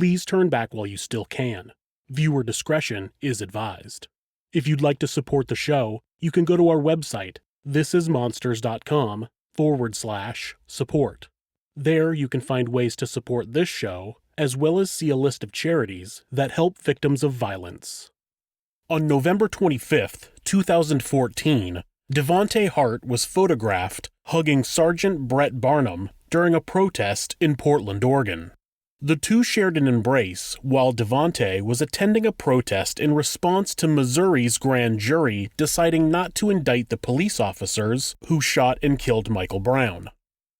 Please turn back while you still can. Viewer discretion is advised. If you'd like to support the show, you can go to our website, thisismonsters.com/support. There you can find ways to support this show, as well as see a list of charities that help victims of violence. On November 25th, 2014, Devonte Hart was photographed hugging Sergeant Brett Barnum during a protest in Portland, Oregon. The two shared an embrace while Devonte was attending a protest in response to Missouri's grand jury deciding not to indict the police officers who shot and killed Michael Brown.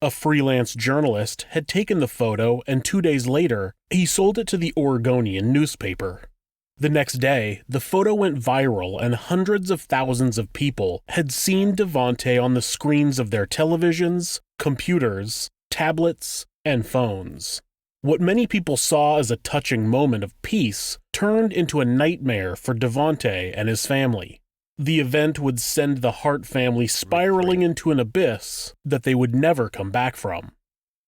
A freelance journalist had taken the photo, and 2 days later, he sold it to the Oregonian newspaper. The next day, the photo went viral and hundreds of thousands of people had seen Devonte on the screens of their televisions, computers, tablets, and phones. What many people saw as a touching moment of peace turned into a nightmare for Devonte and his family. The event would send the Hart family spiraling into an abyss that they would never come back from.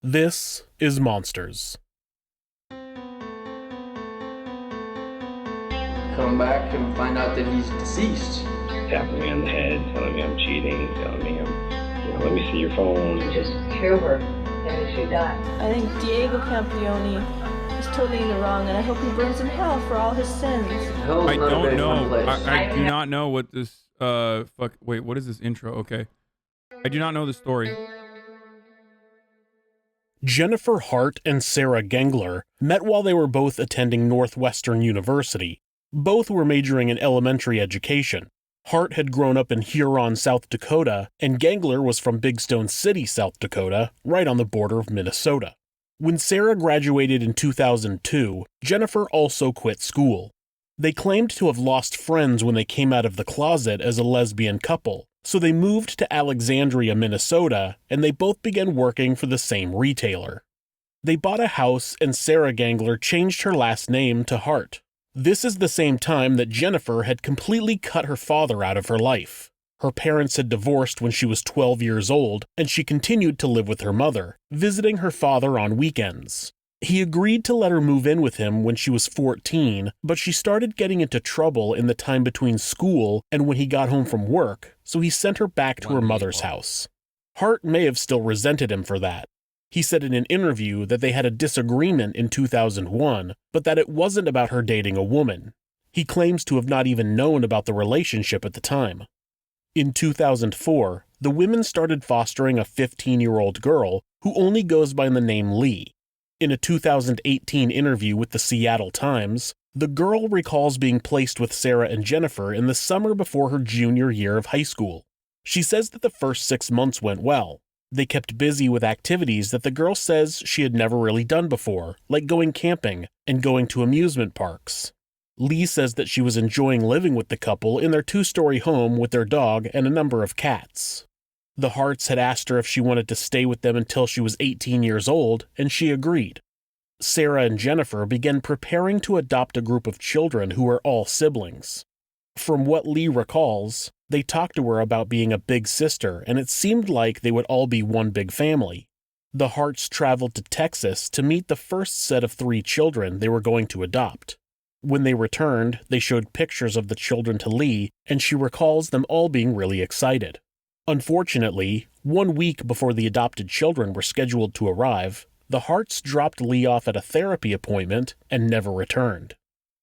This is Monsters. Come back and find out that he's deceased. Tapping me on the head, telling me I'm cheating, telling me let me see your phone. Just kill her, and she died. I think Diego Campione is totally in the wrong, and I hope he burns in hell for all his sins. Hell's I not a don't very know. fun place. I do not know what this wait, what is this intro? Okay. I do not know the story. Jennifer Hart and Sarah Gengler met while they were both attending Northwestern University. Both were majoring in elementary education. Hart had grown up in Huron, South Dakota, and Gengler was from Big Stone City, South Dakota, right on the border of Minnesota. When Sarah graduated in 2002, Jennifer also quit school. They claimed to have lost friends when they came out of the closet as a lesbian couple, so they moved to Alexandria, Minnesota, and they both began working for the same retailer. They bought a house, and Sarah Gengler changed her last name to Hart. This is the same time that Jennifer had completely cut her father out of her life. Her parents had divorced when she was 12 years old, and she continued to live with her mother, visiting her father on weekends. He agreed to let her move in with him when she was 14, but she started getting into trouble in the time between school and when he got home from work, so he sent her back to her mother's house. Hart may have still resented him for that. He said in an interview that they had a disagreement in 2001, but that it wasn't about her dating a woman. He claims to have not even known about the relationship at the time. In 2004, the women started fostering a 15-year-old girl who only goes by the name Lee. In a 2018 interview with the Seattle Times, the girl recalls being placed with Sarah and Jennifer in the summer before her junior year of high school. She says that the first 6 months went well. They kept busy with activities that the girl says she had never really done before, like going camping and going to amusement parks. Lee says that she was enjoying living with the couple in their 2-story home with their dog and a number of cats. The Harts had asked her if she wanted to stay with them until she was 18 years old, and she agreed. Sarah and Jennifer began preparing to adopt a group of children who are all siblings. From what Lee recalls, they talked to her about being a big sister, and it seemed like they would all be one big family. The Harts traveled to Texas to meet the first set of 3 children they were going to adopt. When they returned, they showed pictures of the children to Lee, and she recalls them all being really excited. Unfortunately, 1 week before the adopted children were scheduled to arrive, the Harts dropped Lee off at a therapy appointment and never returned.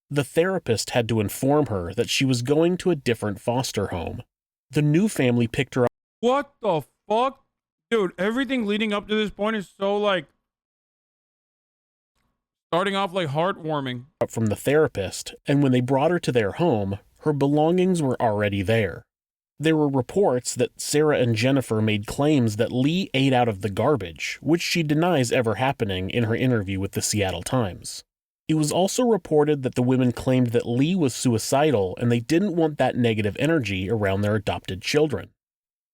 The therapist had to inform her that she was going to a different foster home. The new family picked her up. What the fuck? Dude, everything leading up to this point is so starting off heartwarming. From the therapist, and when they brought her to their home, her belongings were already there. There were reports that Sarah and Jennifer made claims that Lee ate out of the garbage, which she denies ever happening in her interview with the Seattle Times. It was also reported that the women claimed that Lee was suicidal and they didn't want that negative energy around their adopted children.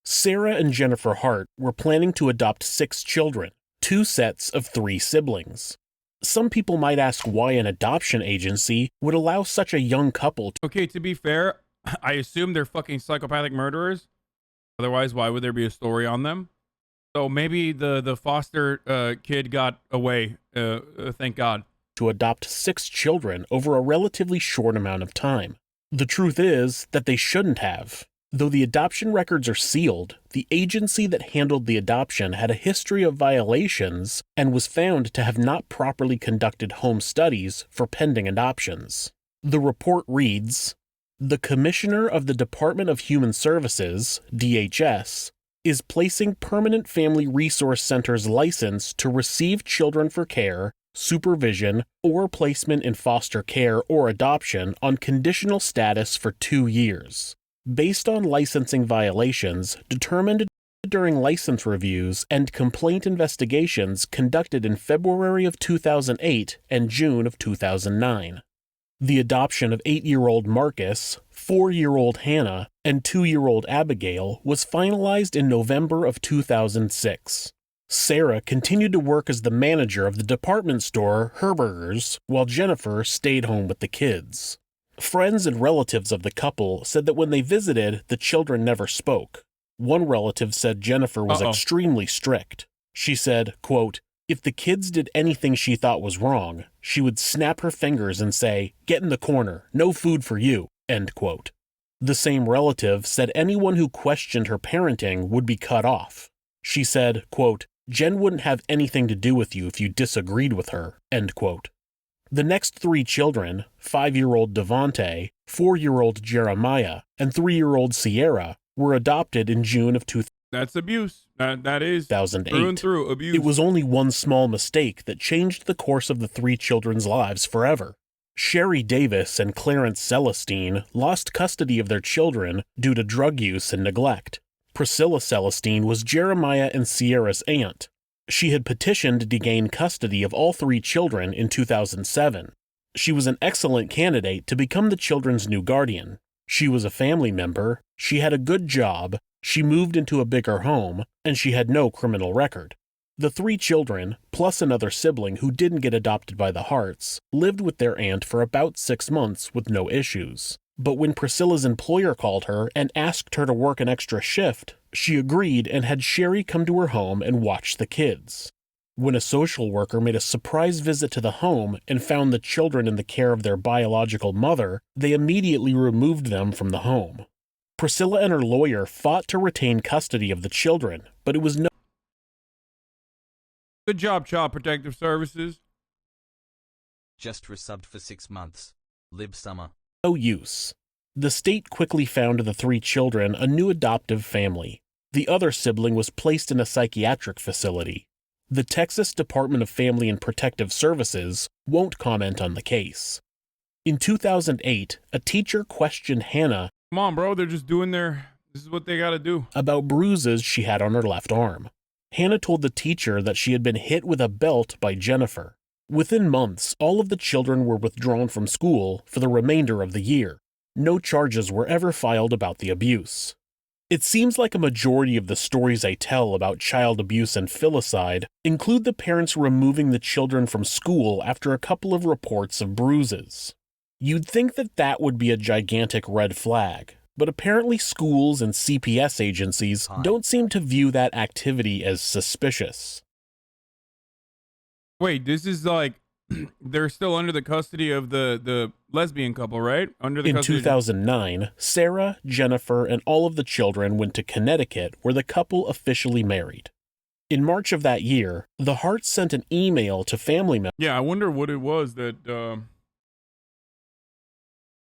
Sarah and Jennifer Hart were planning to adopt 6 children, 2 sets of 3 siblings. Some people might ask why an adoption agency would allow such a young couple to... Okay, to be fair, I assume they're fucking psychopathic murderers. Otherwise, why would there be a story on them? So maybe the foster kid got away, thank God. to adopt 6 children over a relatively short amount of time. The truth is that they shouldn't have. Though the adoption records are sealed, the agency that handled the adoption had a history of violations and was found to have not properly conducted home studies for pending adoptions. The report reads, "The Commissioner of the Department of Human Services, DHS, is placing Permanent Family Resource Center's license to receive children for care, supervision, or placement in foster care or adoption on conditional status for 2 years. Based on licensing violations determined during license reviews and complaint investigations conducted in February of 2008 and June of 2009. The adoption of 8-year-old Marcus, 4-year-old Hannah, and 2-year-old Abigail was finalized in November of 2006. Sarah continued to work as the manager of the department store Herberger's while Jennifer stayed home with the kids. Friends and relatives of the couple said that when they visited, the children never spoke. One relative said Jennifer was extremely strict. She said, quote, "If the kids did anything she thought was wrong, she would snap her fingers and say, 'Get in the corner, no food for you,'" end quote. The same relative said anyone who questioned her parenting would be cut off. She said, quote, "Jen wouldn't have anything to do with you if you disagreed with her," end quote. The next 3 children, 5-year-old Devonte, 4-year-old Jeremiah, and 3-year-old Sierra, were adopted in June of 2008. That's abuse. That is through and through abuse. It was only one small mistake that changed the course of the 3 children's lives forever. Sherry Davis and Clarence Celestine lost custody of their children due to drug use and neglect. Priscilla Celestine was Jeremiah and Sierra's aunt. She had petitioned to gain custody of all 3 children in 2007. She was an excellent candidate to become the children's new guardian. She was a family member, she had a good job, she moved into a bigger home, and she had no criminal record. The 3 children, plus another sibling who didn't get adopted by the Harts, lived with their aunt for about 6 months with no issues. But when Priscilla's employer called her and asked her to work an extra shift, she agreed and had Sherry come to her home and watch the kids. When a social worker made a surprise visit to the home and found the children in the care of their biological mother, they immediately removed them from the home. Priscilla and her lawyer fought to retain custody of the children, but it was no Good job, Child Protective Services. Just resubbed for 6 months. Lib summer. use. The state quickly found the 3 children a new adoptive family. The other sibling was placed in a psychiatric facility. The Texas Department of Family and Protective Services won't comment on the case. In 2008, a teacher questioned Hannah Come on, bro. They're just doing this is what they gotta do. about bruises she had on her left arm. Hannah told the teacher that she had been hit with a belt by Jennifer. Within months, all of the children were withdrawn from school for the remainder of the year. No charges were ever filed about the abuse. It seems like a majority of the stories I tell about child abuse and filicide include the parents removing the children from school after a couple of reports of bruises. You'd think that that would be a gigantic red flag, but apparently schools and CPS agencies don't seem to view that activity as suspicious. Wait, this is like they're still under the custody of the lesbian couple, right? Under the In custody 2009, Sarah, Jennifer, and all of the children went to Connecticut, where the couple officially married. In March of that year, the Harts sent an email to family members. Yeah, I wonder what it was that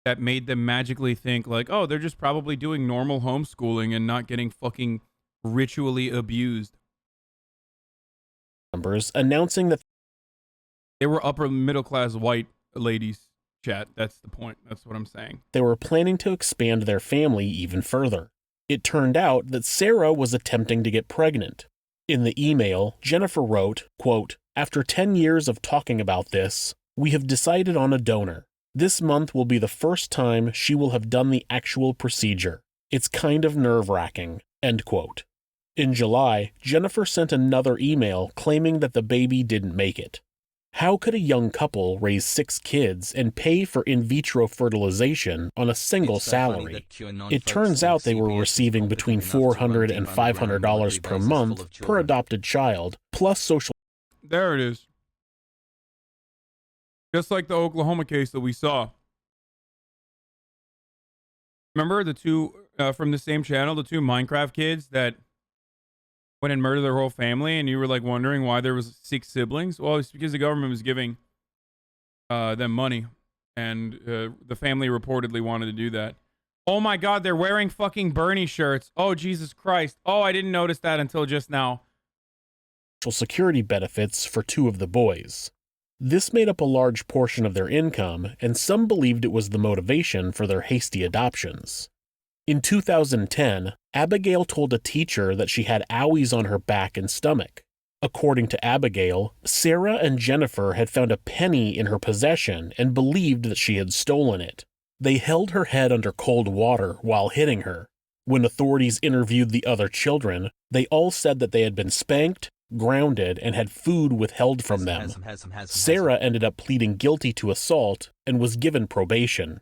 that made them magically think like, oh, they're just probably doing normal homeschooling and not getting fucking ritually abused. Announcing that they were upper middle class white ladies, chat. That's the point. That's what I'm saying. they were planning to expand their family even further. It turned out that Sarah was attempting to get pregnant. In the email, Jennifer wrote, quote, "After 10 years of talking about this, we have decided on a donor. This month will be the first time she will have done the actual procedure. It's kind of nerve-wracking," end quote. In July, Jennifer sent another email claiming that the baby didn't make it. How could a young couple raise 6 kids and pay for in vitro fertilization on a single salary? It turns out they were receiving between $400 and $500 per month per adopted child, plus social. There it is. Just like the Oklahoma case that we saw. Remember the two from the same channel, the two Minecraft kids that went and murdered their whole family, and you were like wondering why there was 6 siblings? Well, it's because the government was giving them money, and the family reportedly wanted to do that. Oh my God, they're wearing fucking Bernie shirts. Oh, Jesus Christ. Oh, I didn't notice that until just now. Social security benefits for 2 of the boys. This made up a large portion of their income, and some believed it was the motivation for their hasty adoptions. In 2010, Abigail told a teacher that she had owies on her back and stomach. According to Abigail, Sarah and Jennifer had found a penny in her possession and believed that she had stolen it. They held her head under cold water while hitting her. When authorities interviewed the other children, they all said that they had been spanked, grounded, and had food withheld from them. Sarah ended up pleading guilty to assault and was given probation.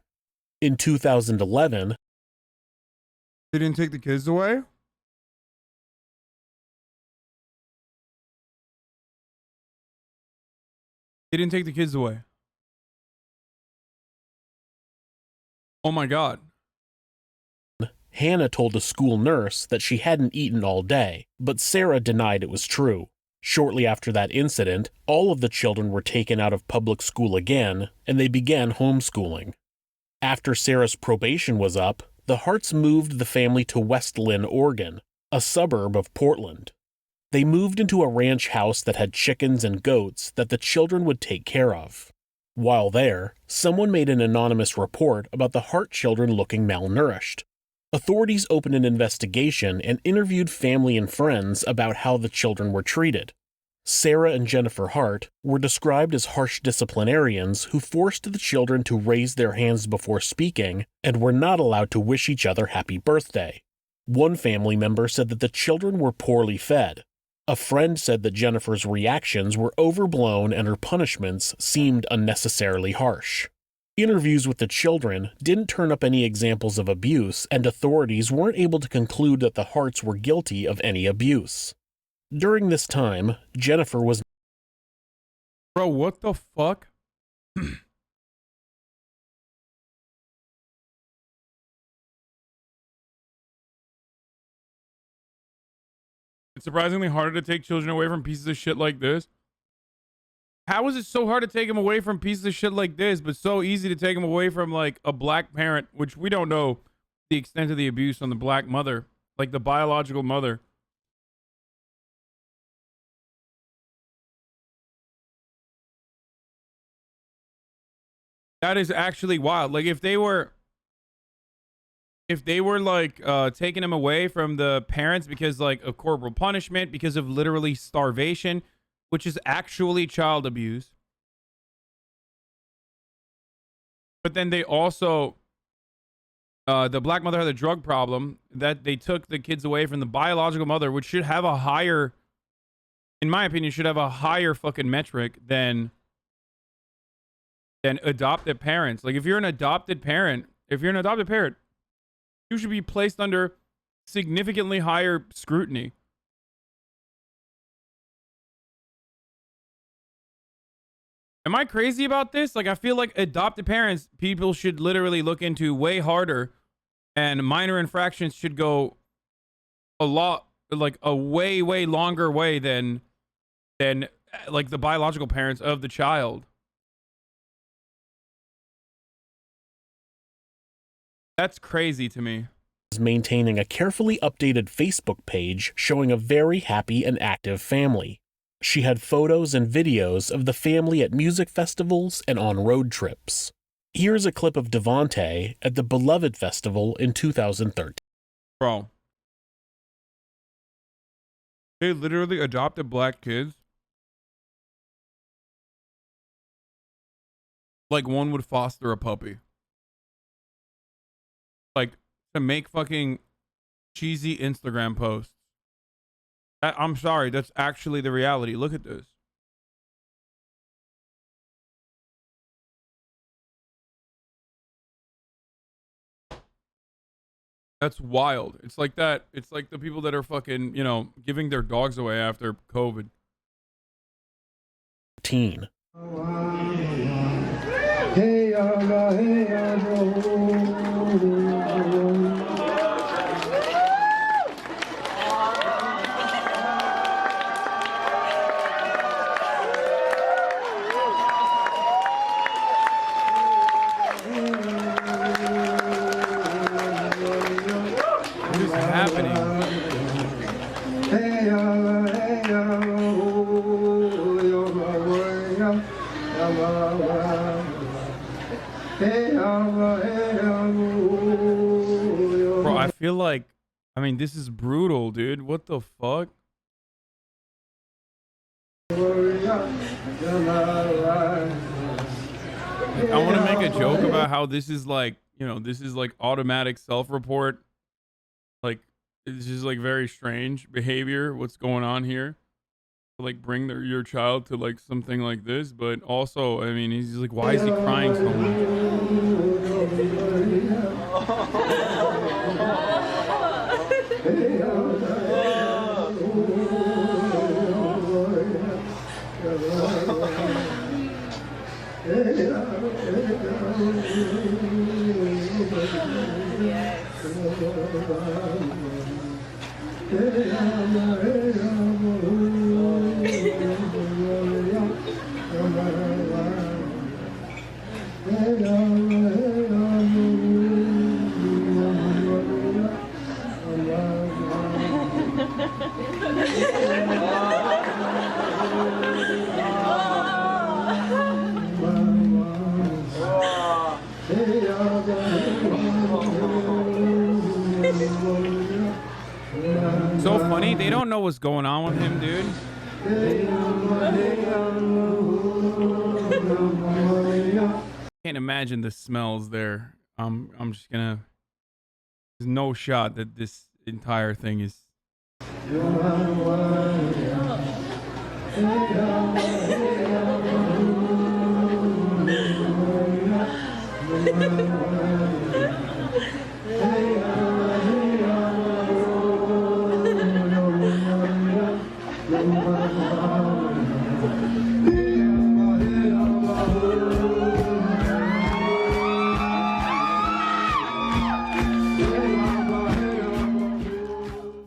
In 2011, they didn't take the kids away? They didn't take the kids away. Oh my God. Hannah told a school nurse that she hadn't eaten all day, but Sarah denied it was true. Shortly after that incident, all of the children were taken out of public school again, and they began homeschooling. After Sarah's probation was up, the Harts moved the family to West Lynn, Oregon, a suburb of Portland. They moved into a ranch house that had chickens and goats that the children would take care of. While there, someone made an anonymous report about the Hart children looking malnourished. Authorities opened an investigation and interviewed family and friends about how the children were treated. Sarah and Jennifer Hart were described as harsh disciplinarians who forced the children to raise their hands before speaking and were not allowed to wish each other happy birthday. One family member said that the children were poorly fed. A friend said that Jennifer's reactions were overblown and her punishments seemed unnecessarily harsh. Interviews with the children didn't turn up any examples of abuse, and authorities weren't able to conclude that the Harts were guilty of any abuse. During this time, Jennifer was... Bro, what the fuck? It's surprisingly harder to take children away from pieces of shit like this. How is it so hard to take them away from pieces of shit like this, but so easy to take them away from, like, a black parent, which we don't know the extent of the abuse on the black mother, like the biological mother. That is actually wild. Like, if they were like taking them away from the parents because like of corporal punishment, because of literally starvation, which is actually child abuse. But then they also, the black mother had a drug problem, that they took the kids away from the biological mother, which should have a higher, in my opinion, should have a higher fucking metric than adopted parents. Like, if you're an adopted parent, you should be placed under significantly higher scrutiny. Am I crazy about this? Like, I feel like adopted parents, people should literally look into way harder, and minor infractions should go a lot, like a way, way longer way than like the biological parents of the child. That's crazy to me. Maintaining a carefully updated Facebook page showing a very happy and active family. She had photos and videos of the family at music festivals and on road trips. Here's a clip of Devontae at the Beloved Festival in 2013. Bro. They literally adopted black kids. Like one would foster a puppy. Like, to make fucking cheesy Instagram posts. I'm sorry, that's actually the reality. Look at this. That's wild. It's like that. It's like the people that are fucking, you know, giving their dogs away after COVID. Teen. What is happening? Bro, I feel like, I mean, this is brutal, dude. What the fuck? I want to make a joke about how this is like, you know, this is like automatic self-report. Like, it's just like very strange behavior. What's going on here? To like bring your child to like something like this, but also, I mean, he's like, why is he crying so So funny, they don't know what's going on with him, dude. Can't imagine the smells there. I'm just gonna. There's no shot that this entire thing is.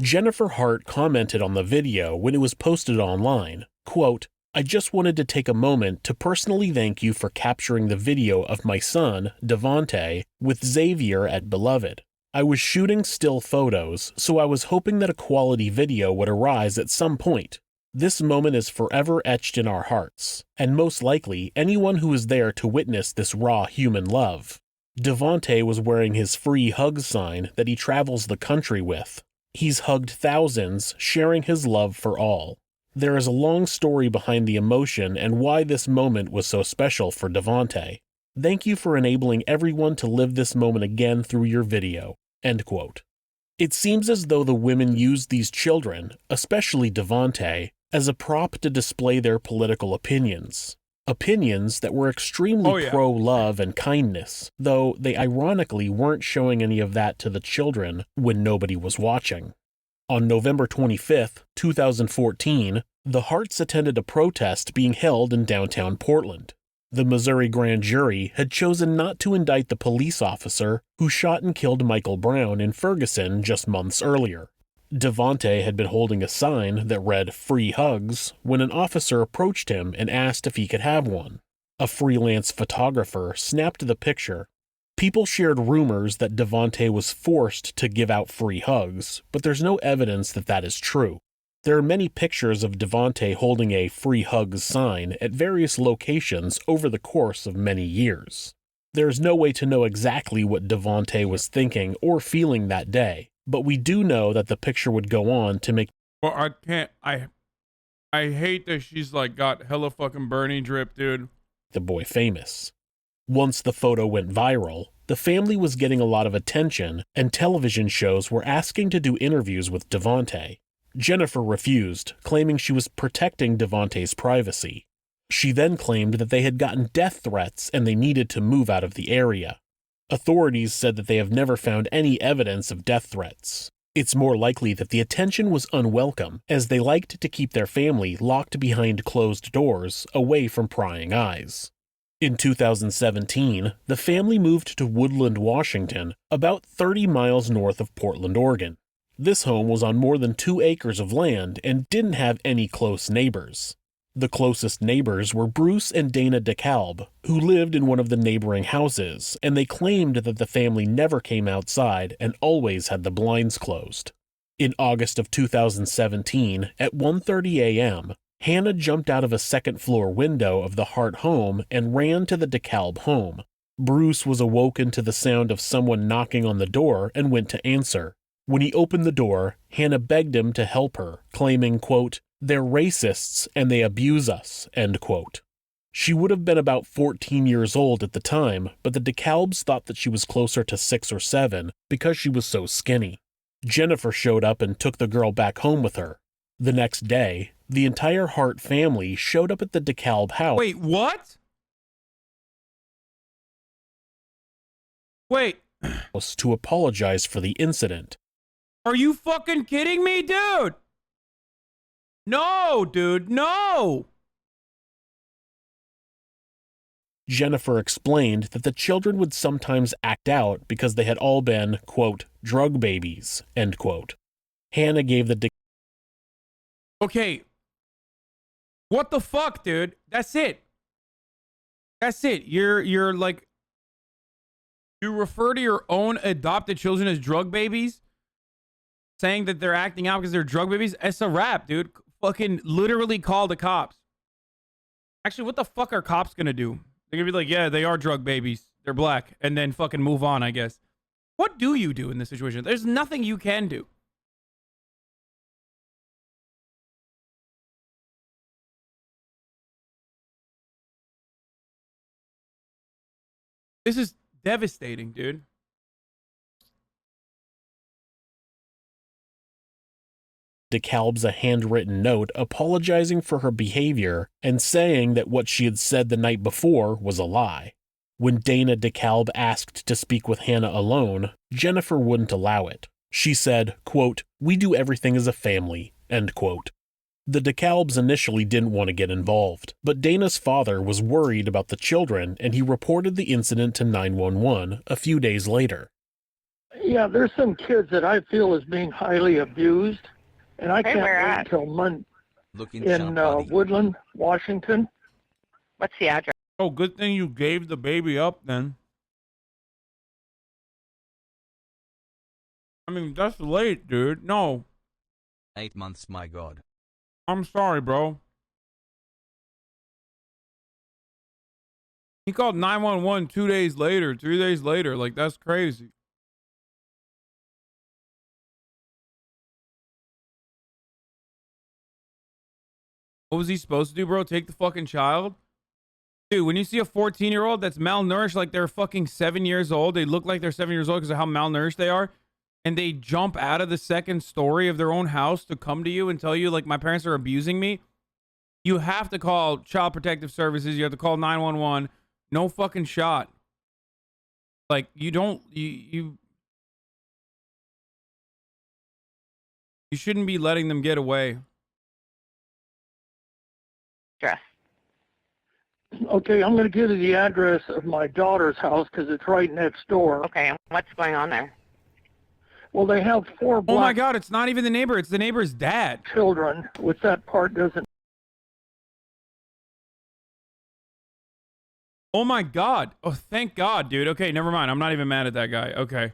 Jennifer Hart commented on the video when it was posted online, quote, "I just wanted to take a moment to personally thank you for capturing the video of my son, Devontae, with Xavier at Beloved. I was shooting still photos, so I was hoping that a quality video would arise at some point. This moment is forever etched in our hearts, and most likely anyone who is there to witness this raw human love. Devontae was wearing his free hugs sign that he travels the country with. He's hugged thousands, sharing his love for all. There is a long story behind the emotion and why this moment was so special for Devontae. Thank you for enabling everyone to live this moment again through your video." End quote. It seems as though the women used these children, especially Devontae, as a prop to display their political opinions. Opinions that were extremely pro-love and kindness, though they ironically weren't showing any of that to the children when nobody was watching. On November 25th, 2014, the Harts attended a protest being held in downtown Portland. The Missouri grand jury had chosen not to indict the police officer who shot and killed Michael Brown in Ferguson just months earlier. Devontae had been holding a sign that read "Free Hugs" when an officer approached him and asked if he could have one. A freelance photographer snapped the picture. People shared rumors that Devontae was forced to give out free hugs, but there's no evidence that that is true. There are many pictures of Devontae holding a "Free Hugs" sign at various locations over the course of many years. There's no way to know exactly what Devontae was thinking or feeling that day, but we do know that the picture would go on to make. Well, I can't. I hate that she's like got hella fucking Bernie drip, dude. The boy famous. Once the photo went viral, the family was getting a lot of attention, and television shows were asking to do interviews with Devontae. Jennifer refused, claiming she was protecting Devontae's privacy. She then claimed that they had gotten death threats and they needed to move out of the area. Authorities said that they have never found any evidence of death threats. It's more likely that the attention was unwelcome, as they liked to keep their family locked behind closed doors, away from prying eyes. In 2017, the family moved to Woodland, Washington, about 30 miles north of Portland, Oregon. This home was on more than 2 acres of land and didn't have any close neighbors. The closest neighbors were Bruce and Dana DeKalb, who lived in one of the neighboring houses, and they claimed that the family never came outside and always had the blinds closed. In August of 2017, at 1:30 a.m., Hannah jumped out of a second-floor window of the Hart home and ran to the DeKalb home. Bruce was awoken to the sound of someone knocking on the door and went to answer. When he opened the door, Hannah begged him to help her, claiming, quote, "They're racists and they abuse us," end quote. She would have been about 14 years old at the time, but the DeKalbs thought that she was closer to 6 or 7 because she was so skinny. Jennifer showed up and took the girl back home with her. The next day, the entire Hart family showed up at the DeKalb house. Wait, what? Wait. To apologize for the incident. Are you fucking kidding me, dude? No, dude, no. Jennifer explained that the children would sometimes act out because they had all been, quote, drug babies, end quote. Hannah gave the Okay. What the fuck, dude? That's it. That's it. You're like, you refer to your own adopted children as drug babies, saying that they're acting out because they're drug babies. It's a wrap, dude. Fucking literally call the cops. Actually, what the fuck are cops gonna do? They're gonna be like, yeah, they are drug babies. They're black. And then fucking move on, I guess. What do you do in this situation? There's nothing you can do. This is devastating, dude. DeKalb's a handwritten note apologizing for her behavior and saying that what she had said the night before was a lie. When Dana DeKalb asked to speak with Hannah alone, Jennifer wouldn't allow it. She said, quote, "We do everything as a family," end quote. The DeKalbs initially didn't want to get involved, but Dana's father was worried about the children and he reported the incident to 911 a few days later. Yeah, there's some kids that I feel is being highly abused, and I can't wait until Monday in Woodland, Washington. What's the address? Oh, good thing you gave the baby up then. I mean, that's late, dude. No. 8 months, my God. I'm sorry, bro. He called 911 2 days later, 3 days later. Like, that's crazy. What was he supposed to do, bro? Take the fucking child? Dude, when you see a 14-year-old that's malnourished like they're fucking 7 years old, they look like they're 7 years old because of how malnourished they are, and they jump out of the second story of their own house to come to you and tell you, like, my parents are abusing me, you have to call Child Protective Services. You have to call 911. No fucking shot. Like, you don't, you shouldn't be letting them get away. Address. Okay, I'm going to give you the address of my daughter's house because it's right next door. Okay, and what's going on there? Well, they have 4 black Oh my God, it's not even the neighbor. It's the neighbor's dad. children, which that part doesn't Oh my God. Oh, thank God, dude. Okay, never mind. I'm not even mad at that guy. Okay.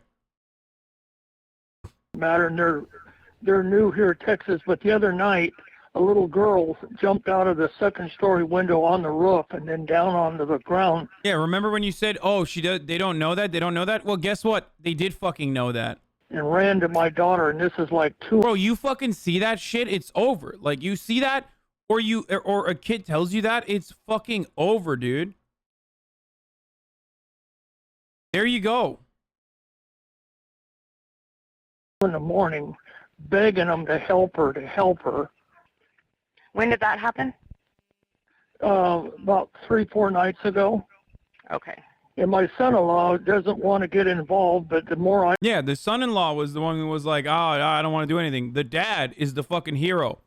matter, and they're new here in Texas. But the other night, a little girl jumped out of the second-story window on the roof and then down onto the ground. Yeah, remember when you said, oh, they don't know that? They don't know that? Well, guess what? They did fucking know that. And ran to my daughter, and this is like 2. Bro, you fucking see that shit, it's over. Like, you see that, or a kid tells you that, it's fucking over, dude. There you go. In the morning, begging them to help her. When did that happen? About 3-4 nights ago. Okay. And my son-in-law doesn't want to get involved, but the more I... Yeah, the son-in-law was the one who was like, oh, I don't want to do anything. The dad is the fucking hero.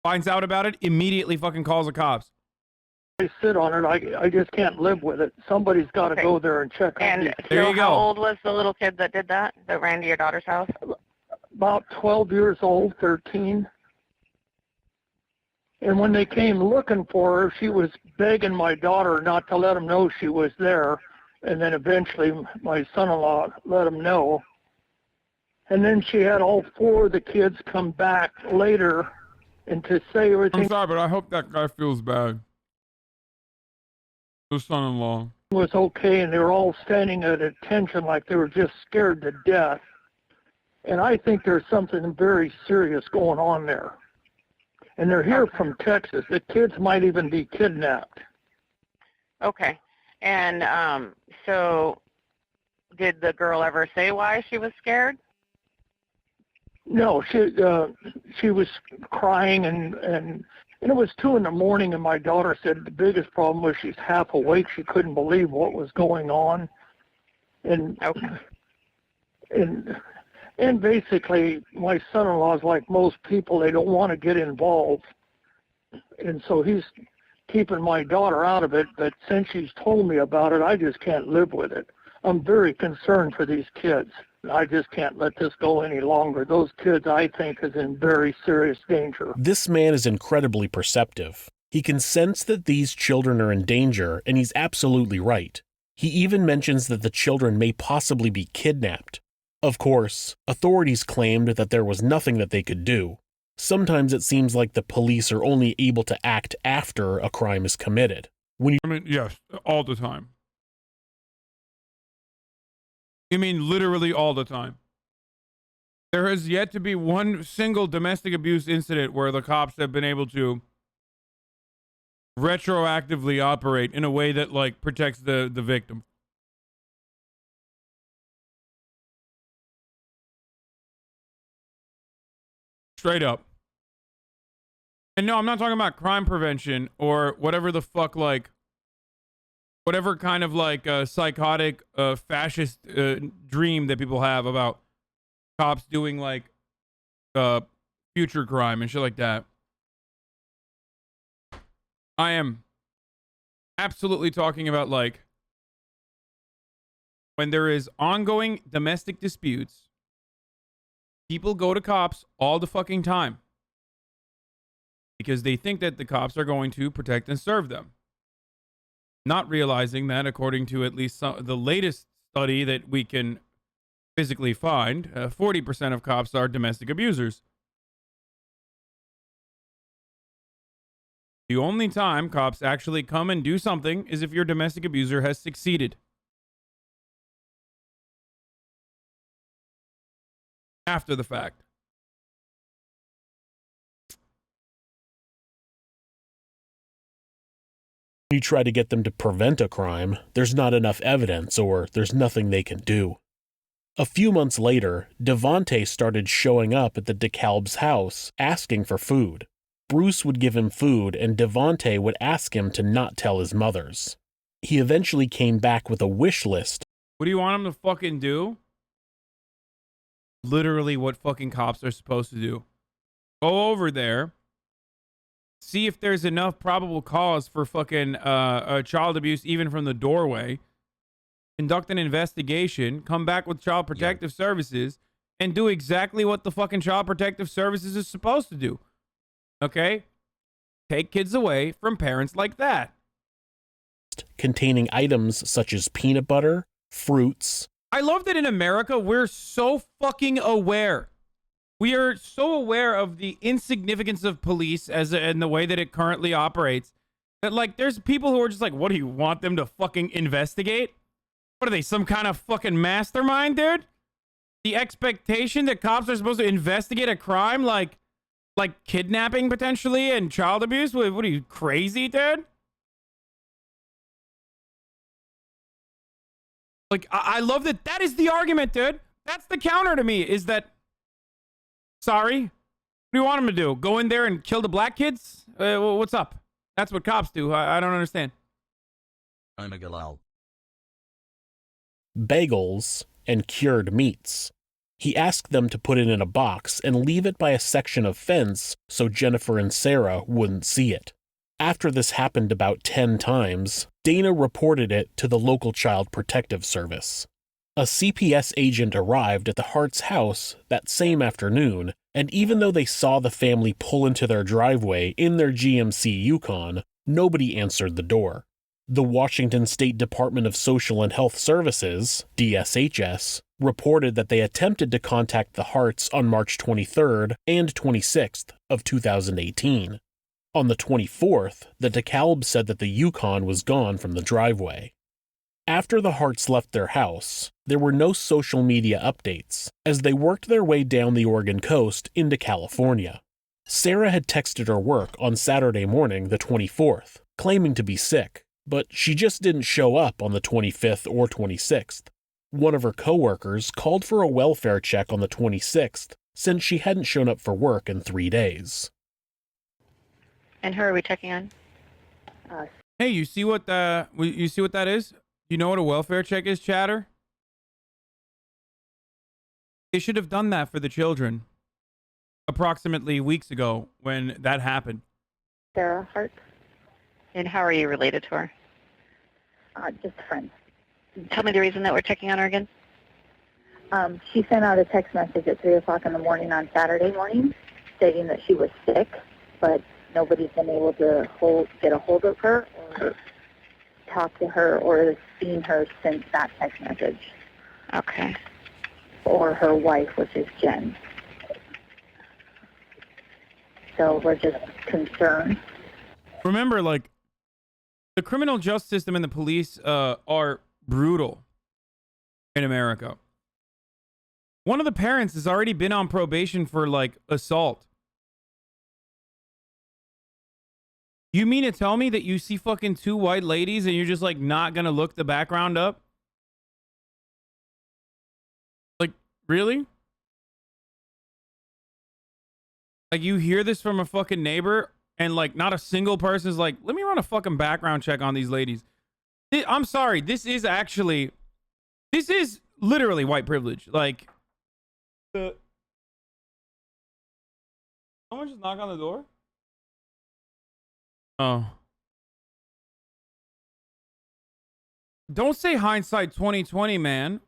Finds out about it, immediately fucking calls the cops. I sit on it. I just can't live with it. Somebody's got to Okay. go there and check on And these. There so you how go. old was the little kid that did that ran to your daughter's house? About 12 years old, 13. And when they came looking for her, she was begging my daughter not to let them know she was there. And then eventually my son-in-law let him know. And then she had all 4 of the kids come back later and to say everything I'm sorry, but I hope that guy feels bad. The son-in-law. was okay, and they were all standing at attention like they were just scared to death. And I think there's something very serious going on there. And they're here from Texas. The kids might even be kidnapped. Okay. And so did the girl ever say why she was scared? No, she was crying, and it was 2 in the morning, and my daughter said the biggest problem was she's half awake. She couldn't believe what was going on. And Okay. and basically my son-in-law's like most people, they don't want to get involved. And so he's keeping my daughter out of it, but since she's told me about it, I just can't live with it. I'm very concerned for these kids. I just can't let this go any longer. Those kids, I think, is in very serious danger. This man is incredibly perceptive. He can sense that these children are in danger, and he's absolutely right. He even mentions that the children may possibly be kidnapped. Of course, authorities claimed that there was nothing that they could do. Sometimes it seems like the police are only able to act after a crime is committed. I mean, yes, all the time. You mean literally all the time? There has yet to be one single domestic abuse incident where the cops have been able to retroactively operate in a way that, like, protects the victim. Straight up. And no, I'm not talking about crime prevention or whatever the fuck, like, whatever kind of, like, psychotic, fascist dream that people have about cops doing, like, future crime and shit like that. I am absolutely talking about, like, when there is ongoing domestic disputes, people go to cops all the fucking time because they think that the cops are going to protect and serve them. Not realizing that, according to at least the latest study that we can physically find, 40% of cops are domestic abusers. The only time cops actually come and do something is if your domestic abuser has succeeded. After the fact. When you try to get them to prevent a crime, there's not enough evidence or there's nothing they can do. A few months later, Devontae started showing up at the DeKalb's house asking for food. Bruce would give him food and Devontae would ask him to not tell his mothers. He eventually came back with a wish list. What do you want him to fucking do? Literally what fucking cops are supposed to do. Go over there, see if there's enough probable cause for fucking child abuse even from the doorway, conduct an investigation, come back with Child Protective Services, and do exactly what the fucking Child Protective Services is supposed to do. Okay? Take kids away from parents like that. Containing items such as peanut butter, fruits. I love that in America, we're so fucking aware. We are so aware of the insignificance of police and the way that it currently operates that, like, there's people who are just like, what do you want them to fucking investigate? What are they, some kind of fucking mastermind, dude? The expectation that cops are supposed to investigate a crime like kidnapping potentially and child abuse? What are you, crazy, dude? Like, I love that. That is the argument, dude. That's the counter to me, is that, sorry, what do you want them to do? Go in there and kill the black kids? What's up? That's what cops do. I don't understand. Bagels, and cured meats. He asked them to put it in a box and leave it by a section of fence so Jennifer and Sarah wouldn't see it. After this happened about 10 times, Dana reported it to the local Child Protective Service. A CPS agent arrived at the Hart's house that same afternoon, and even though they saw the family pull into their driveway in their GMC Yukon, nobody answered the door. The Washington State Department of Social and Health Services, DSHS, reported that they attempted to contact the Harts on March 23rd and 26th of 2018. On the 24th, the DeKalb said that the Yukon was gone from the driveway. After the Harts left their house, there were no social media updates, as they worked their way down the Oregon coast into California. Sarah had texted her work on Saturday morning, the 24th, claiming to be sick, but she just didn't show up on the 25th or 26th. One of her coworkers called for a welfare check on the 26th, since she hadn't shown up for work in 3 days. And who are we checking on? Hey, you see what that is? You know what a welfare check is, chatter? They should have done that for the children approximately weeks ago when that happened. Sarah Hart. And how are you related to her? Just a friend. Tell me the reason that we're checking on her again. She sent out a text message at 3 o'clock in the morning on Saturday morning stating that she was sick, but nobody's been able to get a hold of her or talk to her or seen her since that text message. Okay. Or her wife, which is Jen. So we're just concerned. Remember, like, the criminal justice system and the police are brutal in America. One of the parents has already been on probation for, like, assault. You mean to tell me that you see fucking two white ladies and you're just, like, not gonna look the background up? Like, really? Like, you hear this from a fucking neighbor and, like, not a single person is like, let me run a fucking background check on these ladies. I'm sorry, this is literally white privilege. Like, someone just knock on the door? Oh. Don't say hindsight 2020, man.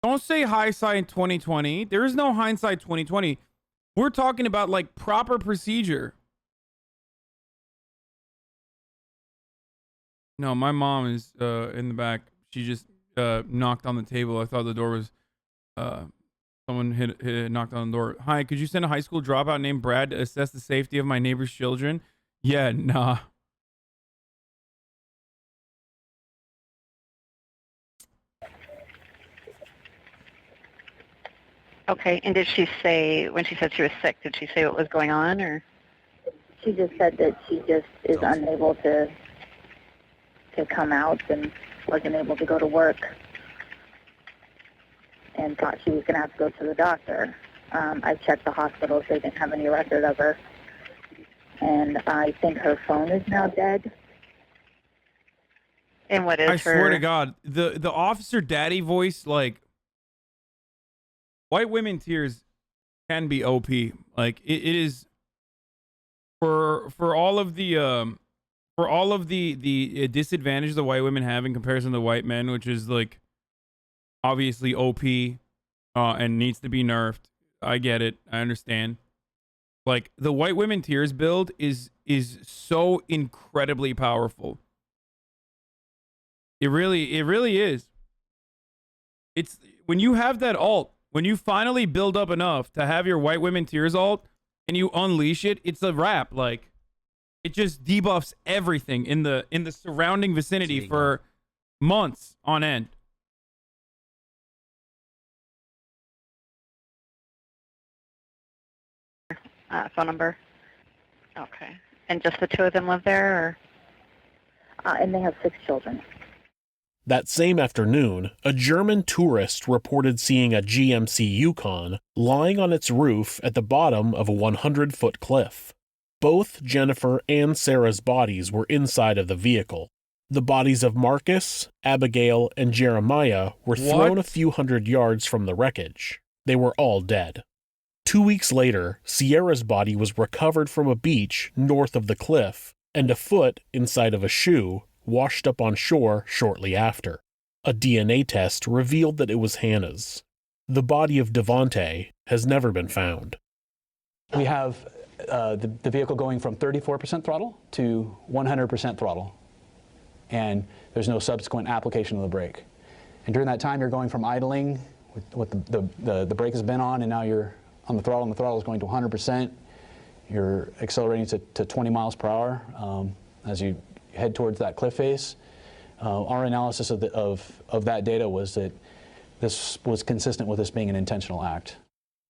Don't say hindsight 2020. There is no hindsight 2020. We're talking about, like, proper procedure. No, my mom is in the back. She just knocked on the table. I thought the door was someone knocked on the door. Hi, could you send a high school dropout named Brad to assess the safety of my neighbor's children? Yeah, nah. Okay, and did she say, when she said she was sick, did she say what was going on, or? She just said that she just is unable to come out and wasn't able to go to work and thought she was going to have to go to the doctor. I checked the hospital, so they didn't have any record of her. And I think her phone is now dead. And what is her? I swear to God, the officer daddy voice, like, white women tears can be OP. Like, it is for all of the disadvantages the white women have in comparison to white men, which is, like, obviously OP and needs to be nerfed. I get it. I understand. Like, the white women tears build is so incredibly powerful. It really is. It's when you have that alt, when you finally build up enough to have your white women tears alt and you unleash it, it's a wrap. Like, it just debuffs everything in the surrounding vicinity for months on end. Phone number. Okay. And just the two of them live there, or? And they have 6 children. That same afternoon, a German tourist reported seeing a GMC Yukon lying on its roof at the bottom of a 100-foot cliff. Both Jennifer and Sarah's bodies were inside of the vehicle. The bodies of Marcus, Abigail, and Jeremiah were thrown a few hundred yards from the wreckage. They were all dead. 2 weeks later, Sierra's body was recovered from a beach north of the cliff and a foot inside of a shoe washed up on shore shortly after. A DNA test revealed that it was Hannah's. The body of Devontae has never been found. We have the vehicle going from 34% throttle to 100% throttle, and there's no subsequent application of the brake. And during that time, you're going from idling with the brake has been on, and now you're on the throttle, and the throttle is going to 100%. You're accelerating to 20 miles per hour as you head towards that cliff face. Our analysis of that data was that this was consistent with this being an intentional act.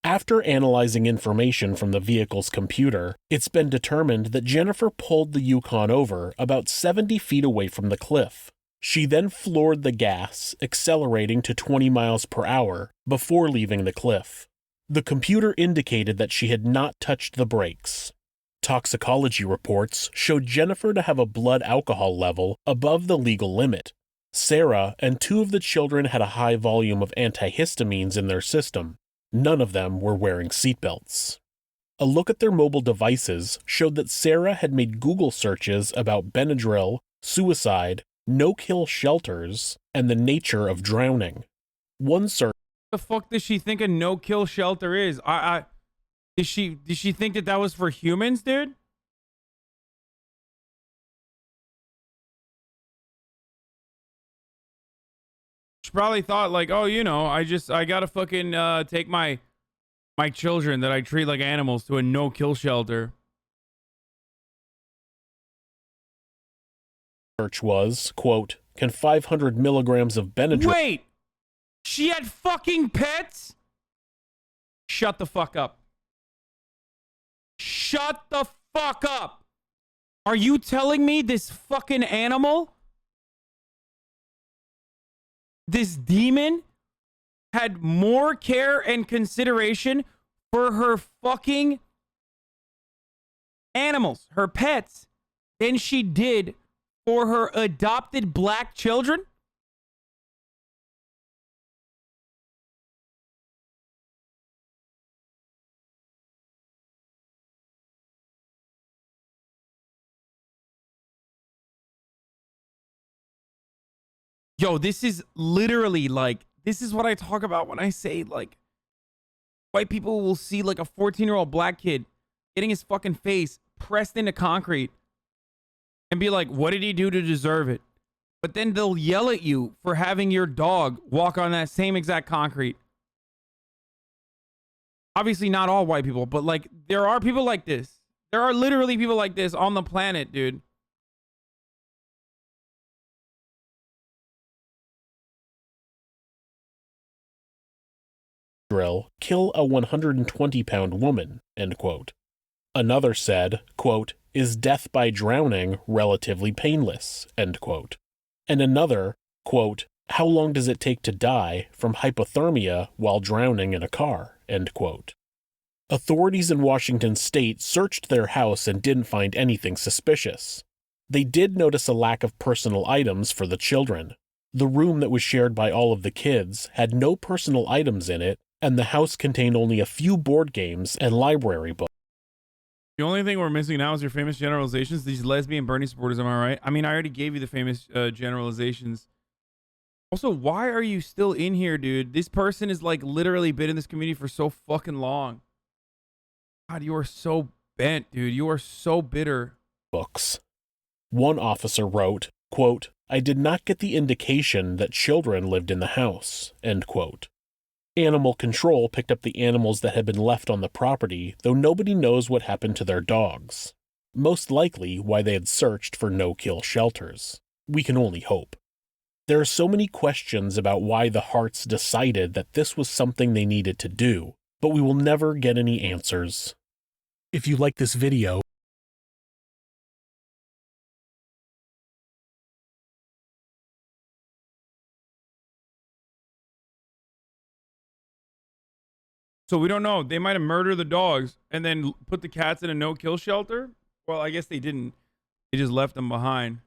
After analyzing information from the vehicle's computer, it's been determined that Jennifer pulled the Yukon over about 70 feet away from the cliff. She then floored the gas, accelerating to 20 miles per hour before leaving the cliff. The computer indicated that she had not touched the brakes. Toxicology reports showed Jennifer to have a blood alcohol level above the legal limit. Sarah and 2 of the children had a high volume of antihistamines in their system. None of them were wearing seatbelts. A look at their mobile devices showed that Sarah had made Google searches about Benadryl, suicide, no-kill shelters, and the nature of drowning. One search. The fuck does she think a no-kill shelter is? Did she think that was for humans, dude? She probably thought like, oh, you know, I gotta fucking take my children that I treat like animals to a no-kill shelter. Search was, quote, can 500 milligrams of Benadryl... Wait! She had fucking pets? Shut the fuck up. Shut the fuck up. Are you telling me this fucking animal, this demon, had more care and consideration for her fucking animals, her pets, than she did for her adopted black children? Yo, this is literally like, this is what I talk about when I say like, white people will see like a 14-year-old black kid getting his fucking face pressed into concrete and be like, what did he do to deserve it? But then they'll yell at you for having your dog walk on that same exact concrete. Obviously not all white people, but like there are people like this. There are literally people like this on the planet, dude. Kill a 120-pound woman, end quote. Another said, quote, is death by drowning relatively painless, end quote. And another, quote, how long does it take to die from hypothermia while drowning in a car, end quote. Authorities in Washington state searched their house and didn't find anything suspicious. They did notice a lack of personal items for the children. The room that was shared by all of the kids had no personal items in it, and the house contained only a few board games and library books. The only thing we're missing now is your famous generalizations. These lesbian Bernie supporters, am I right? I mean, I already gave you the famous generalizations. Also, why are you still in here, dude? This person has like literally been in this community for so fucking long. God, you are so bent, dude. You are so bitter. Books. One officer wrote, quote, I did not get the indication that children lived in the house, end quote. Animal control picked up the animals that had been left on the property, though nobody knows what happened to their dogs. Most likely why they had searched for no-kill shelters. We can only hope. There are so many questions about why the Harts decided that this was something they needed to do, but we will never get any answers. If you like this video, So we don't know. They might have murdered the dogs and then put the cats in a no-kill shelter. Well, I guess they didn't. They just left them behind.